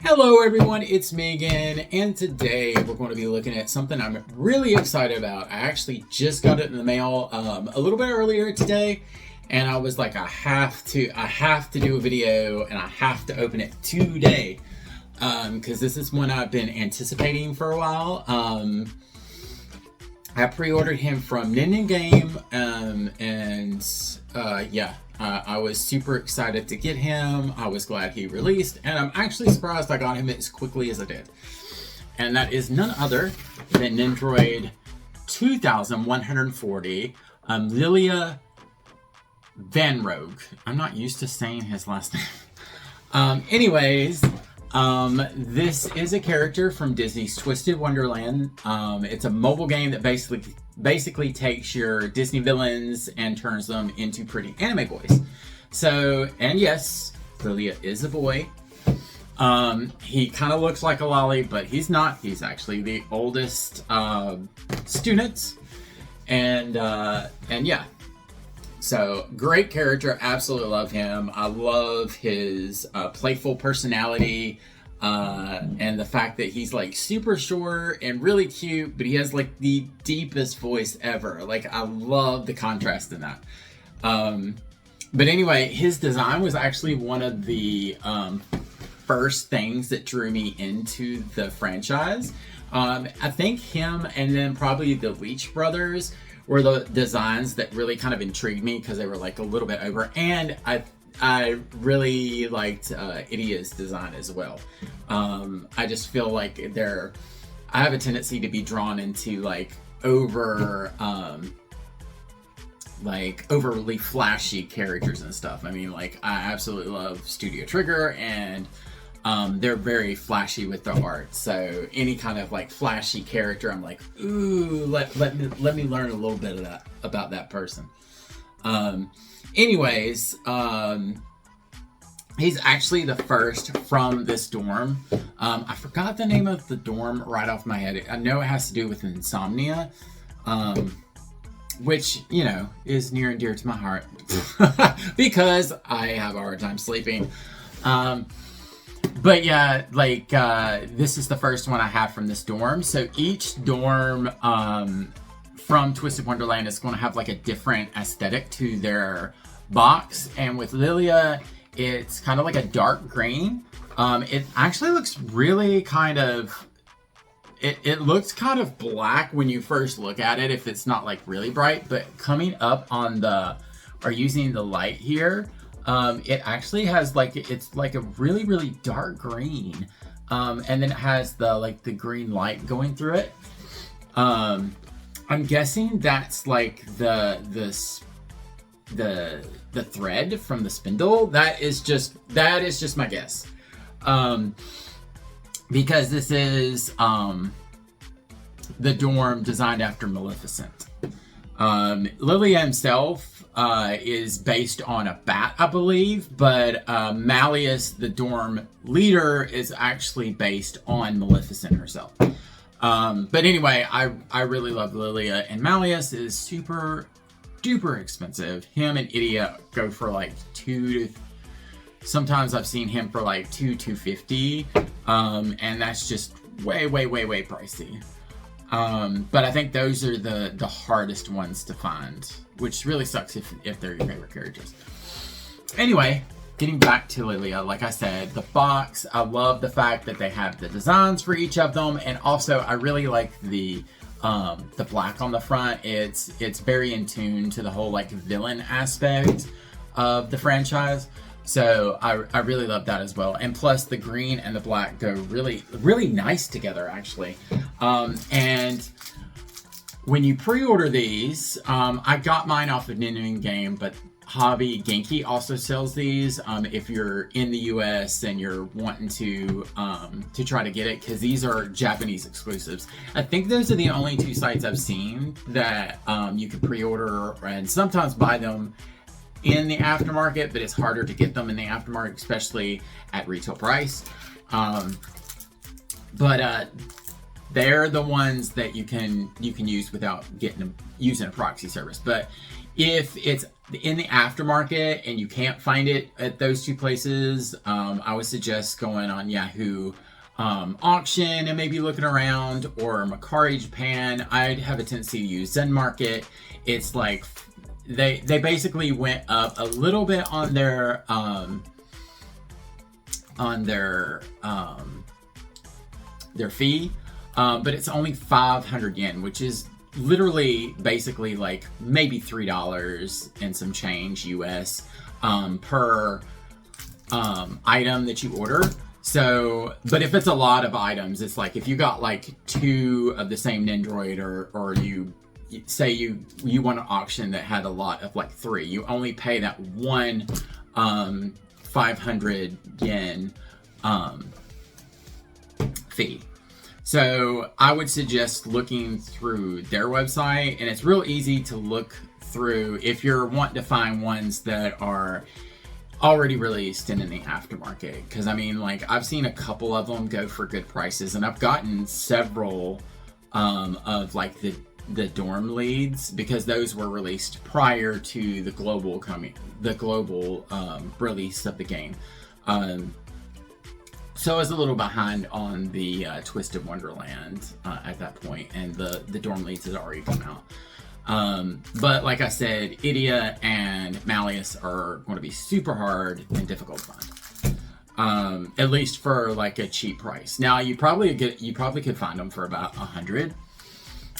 Hello everyone, it's me again, and today we're going to be looking at something I'm really excited about. I actually just got it in the mail a little bit earlier today, and I was like, I have to do a video, and I have to open it today, because this is one I've been anticipating for a while. I pre-ordered him from Nendoroid, I was super excited to get him. I was glad he released, and I'm actually surprised I got him as quickly as I did. And that is none other than Nendoroid 2140, Lilia Vanrogue. I'm not used to saying his last name. This is a character from Disney's Twisted Wonderland. It's a mobile game that basically takes your Disney villains and turns them into pretty anime boys. So, and yes, Lilia is a boy. He kind of looks like a lolly, but he's not. He's actually the oldest student. And yeah. So, great character. Absolutely love him. I love his playful personality. And the fact that he's like super short and really cute, but he has like the deepest voice ever. Like, I love the contrast in that. But anyway, his design was actually one of the first things that drew me into the franchise. I think him and then probably the Leech brothers were the designs that really kind of intrigued me because they were like a little bit over, and I really liked Idia's design as well. I just feel like I have a tendency to be drawn into like overly flashy characters and stuff. I mean, like, I absolutely love Studio Trigger, and they're very flashy with their art. So any kind of like flashy character, I'm like, ooh, let me learn a little bit of that about that person. He's actually the first from this dorm. I forgot the name of the dorm right off my head. I know it has to do with insomnia, which, you know, is near and dear to my heart because I have a hard time sleeping. But yeah, like, this is the first one I have from this dorm. So each dorm from Twisted Wonderland is going to have like a different aesthetic to their box. And with Lilia, it's kind of like a dark green. It actually looks really kind of, it looks kind of black when you first look at it if it's not like really bright, but coming up on or using the light here, it actually has like, it's like a really, really dark green. And then it has the green light going through it. I'm guessing that's like the thread from the spindle. That is just my guess. Because this is the dorm designed after Maleficent. Lilia himself is based on a bat, I believe, but Malleus, the dorm leader, is actually based on Maleficent herself. But anyway, I really love Lilia, and Malleus is super duper expensive. Him and Idia go for like sometimes I've seen him for like $250, and that's just way pricey. But I think those are the hardest ones to find, which really sucks if they're your favorite characters. Anyway, getting back to Lilia, like I said, the box, I love the fact that they have the designs for each of them, and also I really like the black on the front. It's very in tune to the whole like villain aspect of the franchise. So I really love that as well. And plus the green and the black go really, really nice together, actually. And when you pre-order these, I got mine off of Nendoroid Game, but Hobby Genki also sells these if you're in the US and you're wanting to try to get it, because these are Japanese exclusives. I think those are the only two sites I've seen that you can pre-order and sometimes buy them in the aftermarket, but it's harder to get them in the aftermarket, especially at retail price. But they're the ones that you can use without using a proxy service. But if it's in the aftermarket and you can't find it at those two places, I would suggest going on Yahoo auction and maybe looking around, or Mercari Japan. I'd have a tendency to use Zen Market. It's like they basically went up a little bit on their fee, but it's only 500 yen, which is literally basically like maybe $3 and some change US per item that you order. So, but if it's a lot of items, it's like if you got like 2 of the same Nendoroid, or you say you want an auction that had a lot of like 3, you only pay that one 500 yen fee. So I would suggest looking through their website, and it's real easy to look through if you're wanting to find ones that are already released and in the aftermarket. Because I mean, like, I've seen a couple of them go for good prices, and I've gotten several of like the dorm leads, because those were released prior to the global release of the game. So I was a little behind on the Twisted Wonderland at that point, and the dorm leads had already come out. But like I said, Idia and Malleus are going to be super hard and difficult to find. At least for like a cheap price. Now you probably could find them for about 100,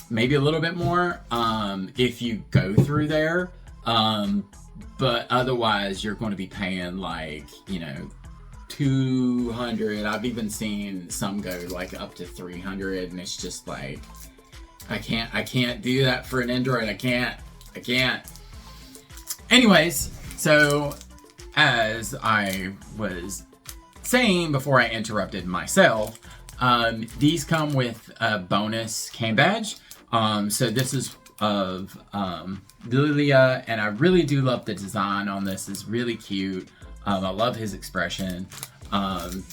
maybe a little bit more, if you go through there. But otherwise you're going to be paying like, 200. I've even seen some go like up to 300, and it's just like, I can't do that for an Nendoroid. I can't. Anyways, so as I was saying before I interrupted myself, these come with a bonus cam badge. So this is of Lilia, and I really do love the design on this. It's really cute. I love his expression. I'm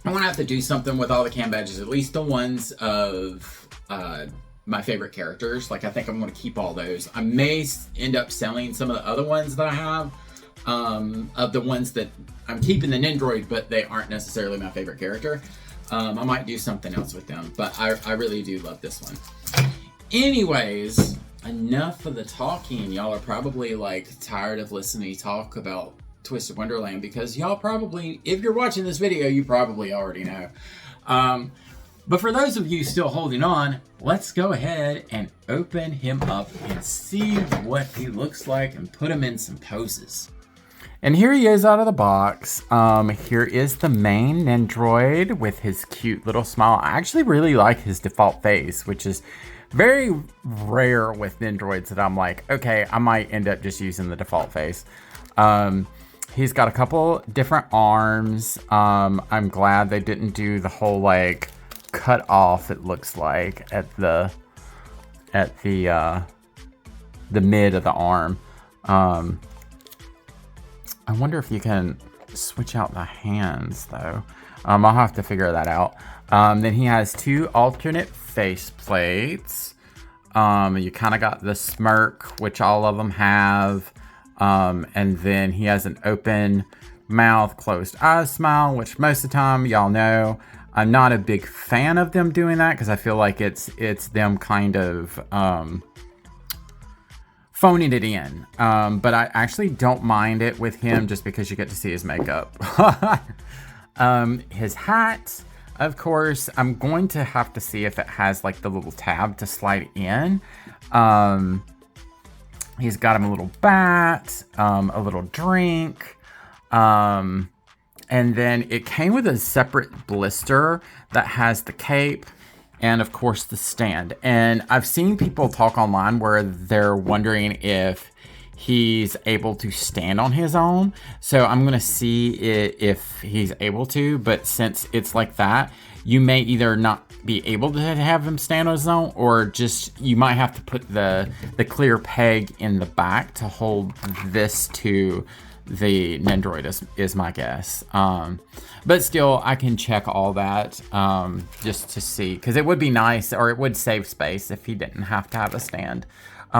gonna have to do something with all the cam badges, at least the ones of my favorite characters. Like, I think I'm gonna keep all those. I may end up selling some of the other ones that I have, of the ones that I'm keeping the Nendoroid, but they aren't necessarily my favorite character. I might do something else with them, but I really do love this one. Anyways, enough of the talking. Y'all are probably like tired of listening to me talk about Twisted Wonderland, because y'all probably, if you're watching this video, you probably already know. But for those of you still holding on, let's go ahead and open him up and see what he looks like and put him in some poses. And here he is out of the box. Here is the main Nendoroid with his cute little smile. I actually really like his default face, which is very rare with Nendoroids that I'm like, okay, I might end up just using the default face. He's got a couple different arms. I'm glad they didn't do the whole like cut off, it looks like, at the mid of the arm. I wonder if you can switch out the hands though. I'll have to figure that out. Then he has 2 alternate face plates. You kind of got the smirk, which all of them have. And then he has an open mouth, closed eyes smile, which most of the time, y'all know, I'm not a big fan of them doing that, because I feel like it's them kind of phoning it in. But I actually don't mind it with him, just because you get to see his makeup. His hat, of course, I'm going to have to see if it has like the little tab to slide in. He's got him a little bat, a little drink, and then it came with a separate blister that has the cape and, of course, the stand. And I've seen people talk online where they're wondering if he's able to stand on his own. So I'm going to see if he's able to, but since it's like that, you may either not be able to have him stand on his own, or just you might have to put the clear peg in the back to hold this to the Nendoroid is my guess. But still, I can check all that just to see, because it would be nice, or it would save space if he didn't have to have a stand.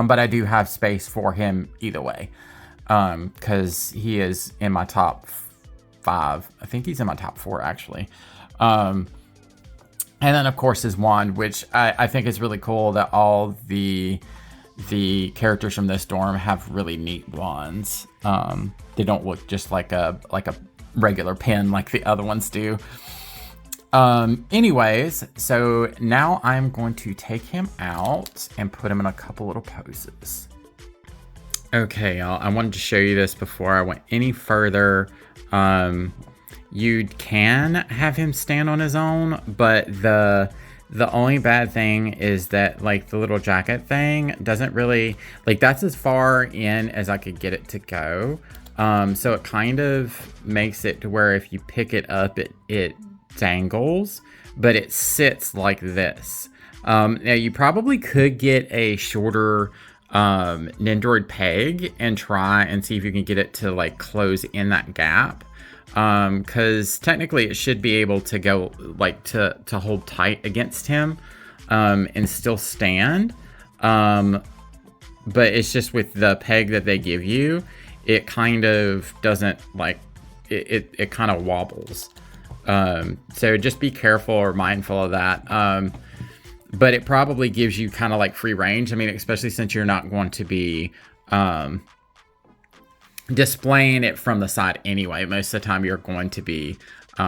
But I do have space for him either way, because he is in my top 5. I think he's in my top 4 actually. And then of course his wand, which I think is really cool that all the characters from this dorm have really neat wands. They don't look just like a regular pen like the other ones do. Anyways, so now I'm going to take him out and put him in a couple little poses. Okay, y'all, I wanted to show you this before I went any further. You can have him stand on his own, but the only bad thing is that, like, the little jacket thing doesn't really, like, that's as far in as I could get it to go. So it kind of makes it to where if you pick it up, it dangles, but it sits like this. Now you probably could get a shorter Nendoroid peg and try and see if you can get it to like close in that gap, because technically it should be able to go like to hold tight against him and still stand, but it's just with the peg that they give you, it kind of doesn't, like, it kind of wobbles. So just be careful or mindful of that. But it probably gives you kind of like free range. I mean, especially since you're not going to be displaying it from the side anyway. Most of the time you're going to be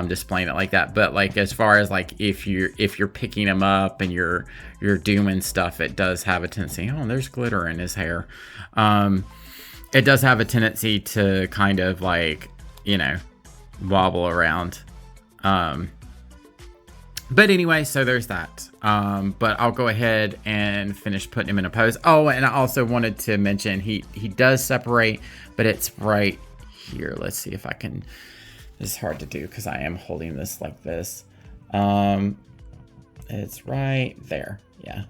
displaying it like that. But like, as far as like if you're picking him up and you're doing stuff, it does have a tendency. Oh, there's glitter in his hair. It does have a tendency to kind of like, you know, wobble around. But anyway, so there's that. But I'll go ahead and finish putting him in a pose. Oh, and I also wanted to mention he does separate, but it's right here. Let's see if I can. This is hard to do because I am holding this like this. It's right there. Yeah.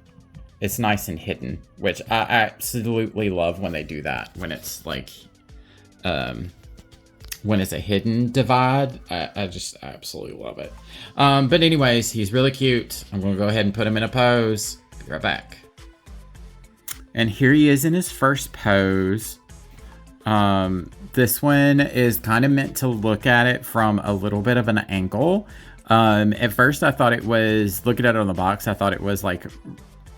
It's nice and hidden, which I absolutely love when they do that. When it's like, when it's a hidden divide, I just absolutely love it. But anyways, he's really cute. I'm going to go ahead and put him in a pose. Be right back. And here he is in his first pose. This one is kind of meant to look at it from a little bit of an angle. At first, I thought it was, looking at it on the box, I thought it was like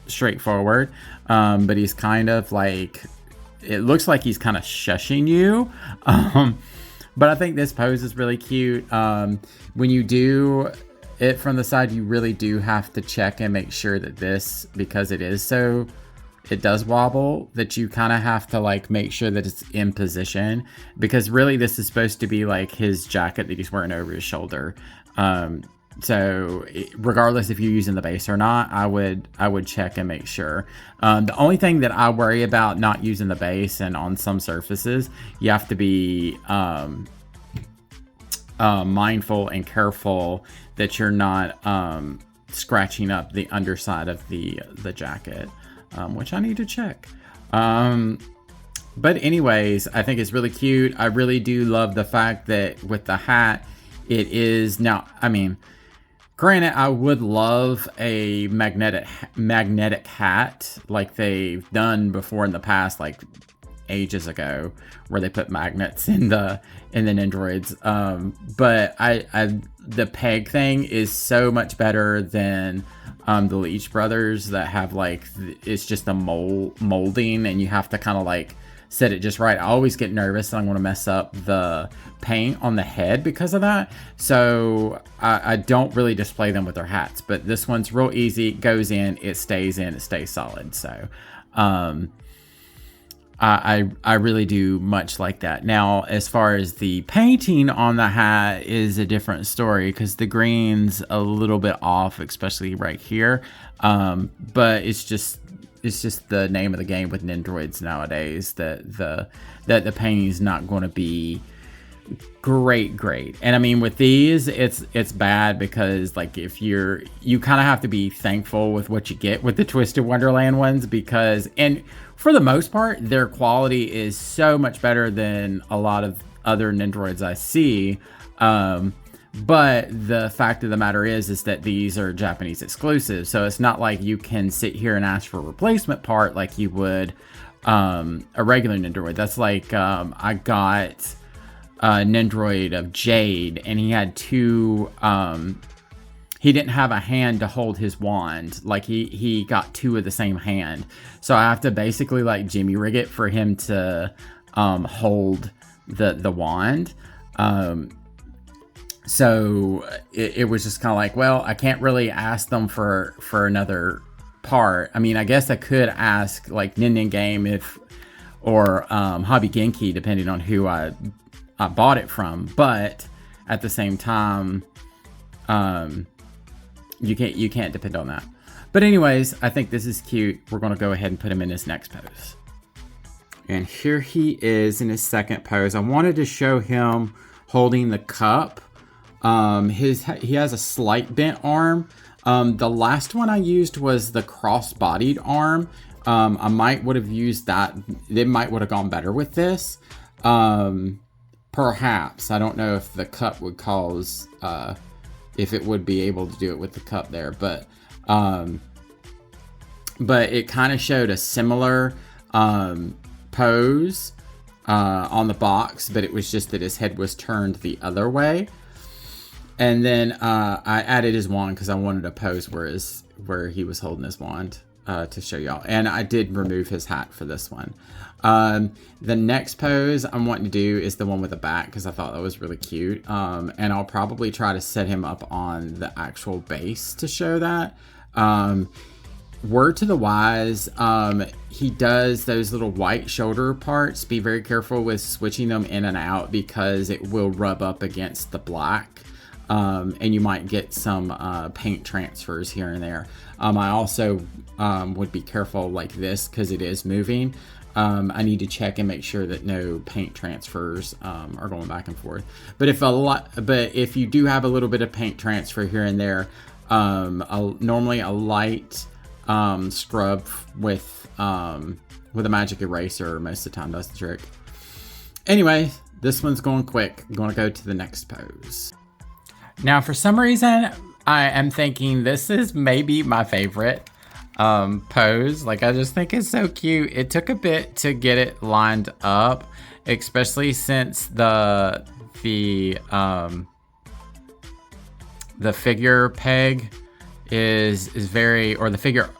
straightforward. But he's kind of like, it looks like he's kind of shushing you. But I think this pose is really cute. When you do it from the side, you really do have to check and make sure that this, because it is so, it does wobble, that you kind of have to like make sure that it's in position, because really this is supposed to be like his jacket that he's wearing over his shoulder. So regardless if you're using the base or not, I would check and make sure. The only thing that I worry about not using the base, and on some surfaces, you have to be mindful and careful that you're not scratching up the underside of the jacket, which I need to check. But anyways, I think it's really cute. I really do love the fact that with the hat, it is now, I mean, granted, I would love a magnetic hat like they've done before in the past, like ages ago, where they put magnets in the Nendoroids. But the peg thing is so much better than the Leech Brothers that have like, it's just a molding and you have to kind of like set it just right. I always get nervous that I'm going to mess up the paint on the head because of that. So I don't really display them with their hats, but this one's real easy. It goes in, it stays solid. So I really do much like that. Now, as far as the painting on the hat is a different story, because the green's a little bit off, especially right here. But it's just the name of the game with Nendoroids nowadays, that the painting is not going to be great. And I mean, with these, it's bad because like if you kind of have to be thankful with what you get with the Twisted Wonderland ones, because, and for the most part, their quality is so much better than a lot of other Nendoroids I see. But the fact of the matter is that these are Japanese exclusive. So it's not like you can sit here and ask for a replacement part like you would a regular Nendoroid. That's like I got a Nendoroid of Jade, and he had two. He didn't have a hand to hold his wand. Like he got two of the same hand. So I have to basically like jimmy rig it for him to hold the wand. So it was just kind of like, well, I can't really ask them for another part. I mean, I guess I could ask like Ninden Game or Hobby Genki, depending on who I bought it from. But at the same time, you can't depend on that. But anyways, I think this is cute. We're going to go ahead and put him in his next pose. And here he is in his second pose. I wanted to show him holding the cup. He has a slight bent arm. The last one I used was the cross-bodied arm. I might would have used that. It might would have gone better with this. Perhaps. I don't know if the cup would cause, if it would be able to do it with the cup there, but it kind of showed a similar, pose, on the box, but it was just that his head was turned the other way. And then I added his wand because I wanted a pose where he was holding his wand to show y'all. And I did remove his hat for this one. The next pose I'm wanting to do is the one with the bat because I thought that was really cute. And I'll probably try to set him up on the actual base to show that. Word to the wise, he does those little white shoulder parts. Be very careful with switching them in and out because it will rub up against the black. And you might get some paint transfers here and there. I also would be careful like this because it is moving. I need to check and make sure that no paint transfers are going back and forth. But if you do have a little bit of paint transfer here and there, normally a light scrub with a magic eraser most of the time does the trick. Anyway, this one's going quick. I'm going to go to the next pose. Now, for some reason, I am thinking this is maybe my favorite pose. Like, I just think it's so cute. It took a bit to get it lined up, especially since the figure peg is very, or the figure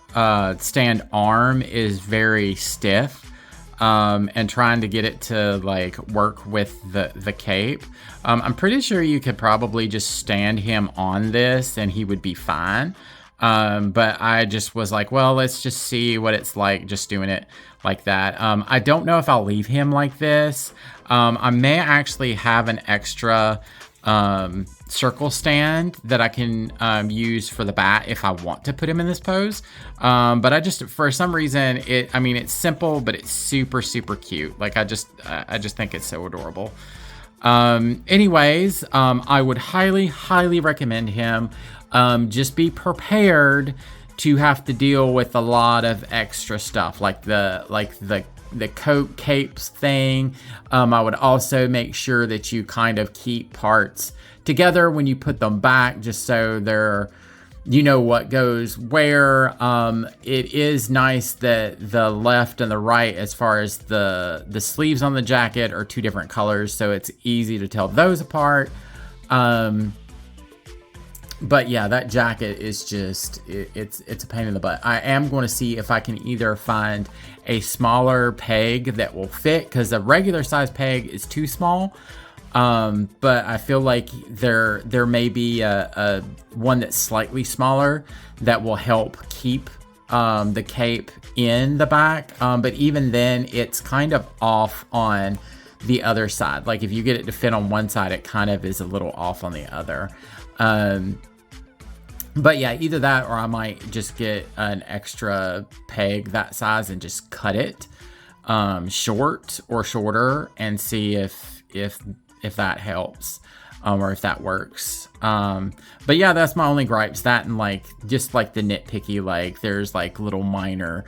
stand arm is very stiff. And trying to get it to like work with the cape. I'm pretty sure you could probably just stand him on this and he would be fine. But I just was like, well, let's just see what it's like just doing it like that. I don't know if I'll leave him like this. I may actually have an extra circle stand that I can use for the bat if I want to put him in this pose. But I just, for some reason, it's simple, but it's super, super cute. Like I just think it's so adorable. Anyways, I would highly, highly recommend him. Just be prepared to have to deal with a lot of extra stuff, like the coat capes thing. I would also make sure that you kind of keep parts together when you put them back, just so you know what goes where. It is nice that the left and the right, as far as the sleeves on the jacket, are two different colors, so it's easy to tell those apart. But yeah, that jacket is just, it's a pain in the butt. I am going to see if I can either find a smaller peg that will fit, because a regular size peg is too small. But I feel like there may be a one that's slightly smaller that will help keep the cape in the back. But even then, it's kind of off on the other side. Like if you get it to fit on one side, it kind of is a little off on the other. But yeah, either that or I might just get an extra peg that size and just cut it short or shorter and see if that helps. or if that works. But yeah, that's my only gripes. That and like just like the nitpicky, like there's like little minor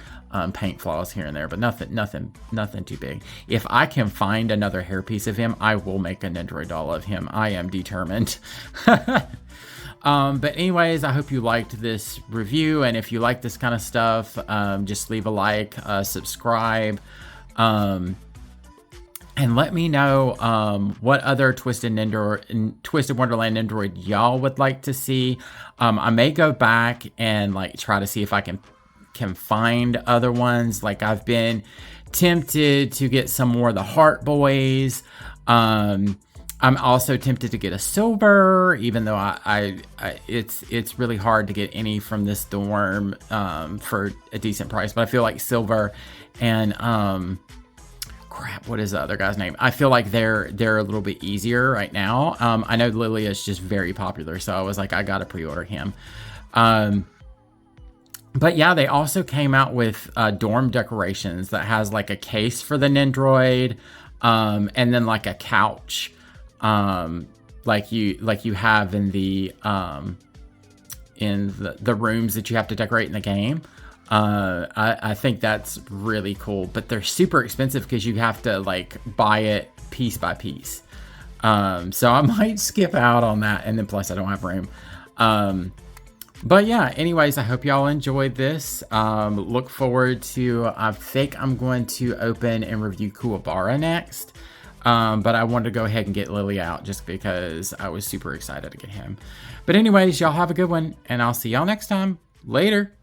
paint flaws here and there, but nothing too big. If I can find another hairpiece of him, I will make a Nendoroid doll of him. I am determined. But anyways, I hope you liked this review, and if you like this kind of stuff, just leave a like, subscribe, and let me know what other Twisted Wonderland Nendoroid y'all would like to see. I may go back and like try to see if I can find other ones. Like I've been tempted to get some more of the Heart Boys. I'm also tempted to get a silver, even though it's really hard to get any from this dorm for a decent price. But I feel like silver and crap, what is the other guy's name? I feel like they're a little bit easier right now. I know Lilia is just very popular, so I was like, I gotta pre-order him. But yeah, they also came out with dorm decorations that has like a case for the Nendoroid, and then like a couch. Like you have in the rooms that you have to decorate in the game. I think that's really cool, but they're super expensive because you have to like buy it piece by piece. So I might skip out on that, and then plus I don't have room. But yeah, anyways, I hope y'all enjoyed this. Look forward to, I think I'm going to open and review Kuwabara next. But I wanted to go ahead and get Lilia out just because I was super excited to get him. But anyways, y'all have a good one, and I'll see y'all next time. Later.